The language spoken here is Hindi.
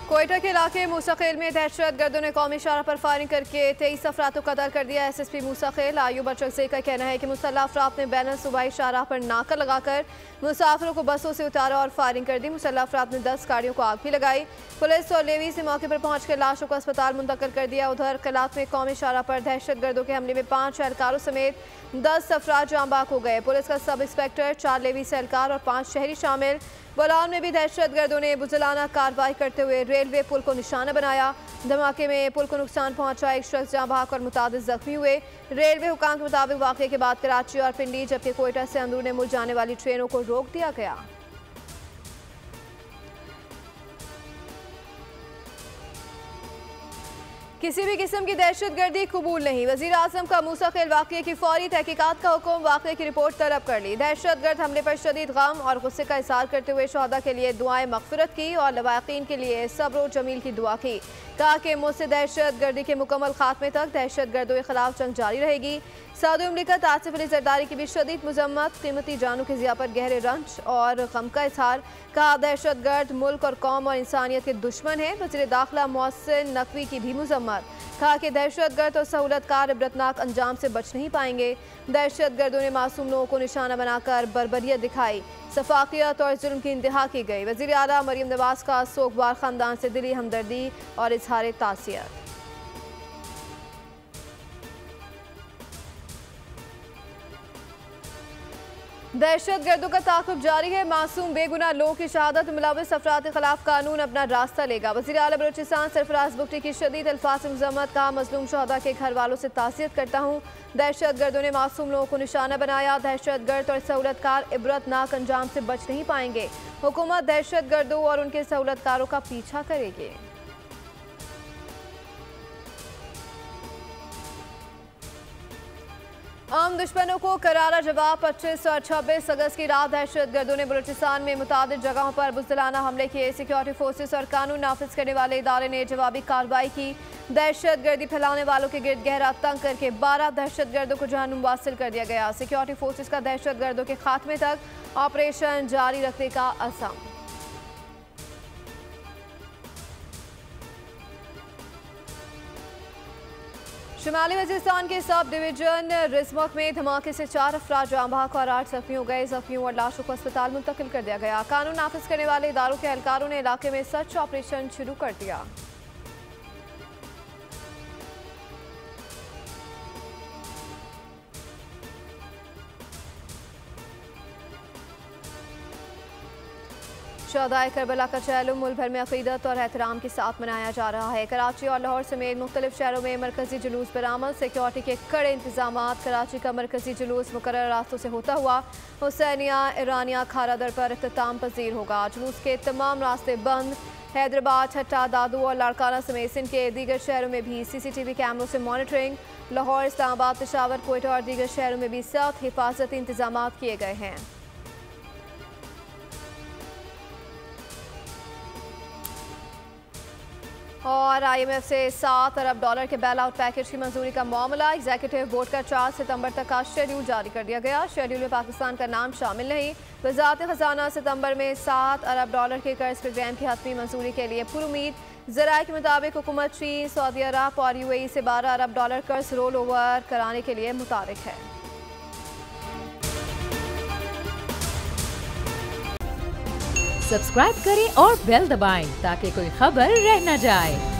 कोयटा के इलाके मूसाखेल में दहशत गर्दों ने कौमी शाहरा पर फायरिंग करके 23 अफराद को कत्ल कर दिया। SSP मूसाखेल आयूब अचकज़ई का कहना है कि मुसल्लह अफराद ने बैन सूबाई शाहरा पर नाका लगाकर मुसाफिरों को बसों से उतारा और फायरिंग कर दी। मुसल्लह अफराद ने 10 गाड़ियों को आग भी लगाई। पुलिस और लेवी से मौके पर पहुंचकर लाशों को अस्पताल मुंतकिल कर दिया। उधर कलात में कौमी शाहरा पर दहशत गर्दों के हमले में 5 एहलकारों समेत 10 अफराद जाँ बाक हो गए। पुलिस का सब इंस्पेक्टर, 4 लेवी से एहलकार और 5 शहरी शामिल। बलौन में भी दहशत गर्दों ने बुज़दिलाना कार्रवाई करते हुए रेलवे पुल को निशाना बनाया। धमाके में पुल को नुकसान पहुंचा, एक शख्स जाँ बहक और मुतादिद जख्मी हुए। रेलवे हुकाम के मुताबिक वाक़े के बाद कराची और पिंडी जबकि कोयटा से अंदरूनी मुल्क जाने वाली ट्रेनों को रोक दिया गया। किसी भी किस्म की दहशतगर्दी कबूल नहीं। वज़ीर आज़म का मूसाखेल वाक़े की फौरी तहकीकात का हुक्म, वाक़े की रिपोर्ट तलब कर ली। दहशतगर्द हमले पर शदीद गम और गुस्से का इज़हार करते हुए शहदा के लिए दुआएं मग़फ़िरत की और लवाक़ीन के लिए सब्र व जमील की दुआ की। कहा कि मुझसे दहशतगर्दी के मुकम्मल खात्मे तक दहशतगर्दों के खिलाफ जंग जारी रहेगी। सदर मुमलिकत आसिफ अली जरदारी की भी शदीद मजम्मत, कीमती जानों की ज़िया पर गहरे रंज और गम का इज़हार। कहा दहशतगर्द मुल्क और कौम और इंसानियत के दुश्मन है। वज़ीर दाखिला मोहसिन नकवी की भी मजम्मत। कहा कि दहशतगर्द और सहूलतकार इबरतनाक अंजाम से बच नहीं पाएंगे। दहशतगर्दों ने मासूम लोगों को निशाना बनाकर बर्बरियत दिखाई, सफाकियत और जुल्म की इंतहा की गई। वज़ीर आला मरियम नवाज का सोगवार ख़ानदान से दिली हमदर्दी और इजहार तासियत। दहशत गर्दों का ताक़ुब जारी है। मासूम बेगुनाह लोगों की शहादत मुलविस अफराद के खिलाफ कानून अपना रास्ता लेगा। वज़ीर आला बलूचिस्तान सरफराज बुगटी की शदीद अल्फाज से मज़म्मत। कहा मजलूम शहदा के घर वालों से तासियत करता हूँ। दहशत गर्दों ने मासूम लोगों को निशाना बनाया। दहशत गर्द और सहूलतकार इबरतनाक अंजाम से बच नहीं पाएंगे। हुकूमत दहशत गर्दों और उनके सहूलतकारों का पीछा करेगी। आम दुश्मनों को करारा जवाब। 25 और 26 अगस्त की रात दहशत गर्दों ने बलूचिस्तान में मुतादिद जगहों पर बुज़दिलाना हमले किए। सिक्योरिटी फोर्सेस और कानून नाफिज करने वाले इदारे ने जवाबी कार्रवाई की। दहशत गर्दी फैलाने वालों के गिर्द गहरा तंग करके 12 दहशत गर्दों को जहन्नुम वासिल कर दिया गया। सिक्योरिटी फोर्सेस का दहशत गर्दों के खात्मे तक ऑपरेशन जारी रखने का अज़्म। शुमाली वज़ीरिस्तान के सब डिवीजन रिजमक में धमाके से 4 अफराद जाँ बहक और 8 जख्मी हो गए। जख्मियों और लाशों को अस्पताल मुंतकिल कर दिया गया। कानून नाफिज करने वाले इदारों के एहलकारों ने इलाके में सर्च ऑपरेशन शुरू कर दिया। शहदाए करबला का चैलुम मुल्क भर में अकीदत और एहतराम के साथ मनाया जा रहा है। कराची और लाहौर समेत मुख्तलिफ शहरों में मरकजी जुलूस बरामद। सिक्योरिटी के कड़े इंतजाम। कराची का मरकजी जुलूस मुकर्रर रास्तों से होता हुआ हुसैनिया ईरानिया खारा दर पर इख्तिताम पजीर होगा। जुलूस के तमाम रास्ते बंद। हैदराबाद, छट्टा, दादू और लाड़काना समेत सिंध के दीगर शहरों में भी CCTV कैमरों से मॉनिटरिंग। लाहौर, इस्लामाबाद, पेशावर, कोयटा और दीगर शहरों में भी सख्त हिफाजती इंतजाम किए गए हैं। और IMF से $7 अरब के बेल आउट पैकेज की मंजूरी का मामला। एग्जीक्यूटिव बोर्ड का 4 सितंबर तक का शेड्यूल जारी कर दिया गया। शेड्यूल में पाकिस्तान का नाम शामिल नहीं। वज़ारत ख़जाना सितंबर में $7 अरब के कर्ज प्रोग्राम की हतमी मंजूरी के लिए पुरुमीद। ज़राए के मुताबिक हुकूमत चीन, सऊदी अरब और UAE से $12 अरब कर्ज रोल ओवर कराने के लिए मुतारिक है। सब्सक्राइब करें और बेल दबाएं ताकि कोई खबर रह न जाए।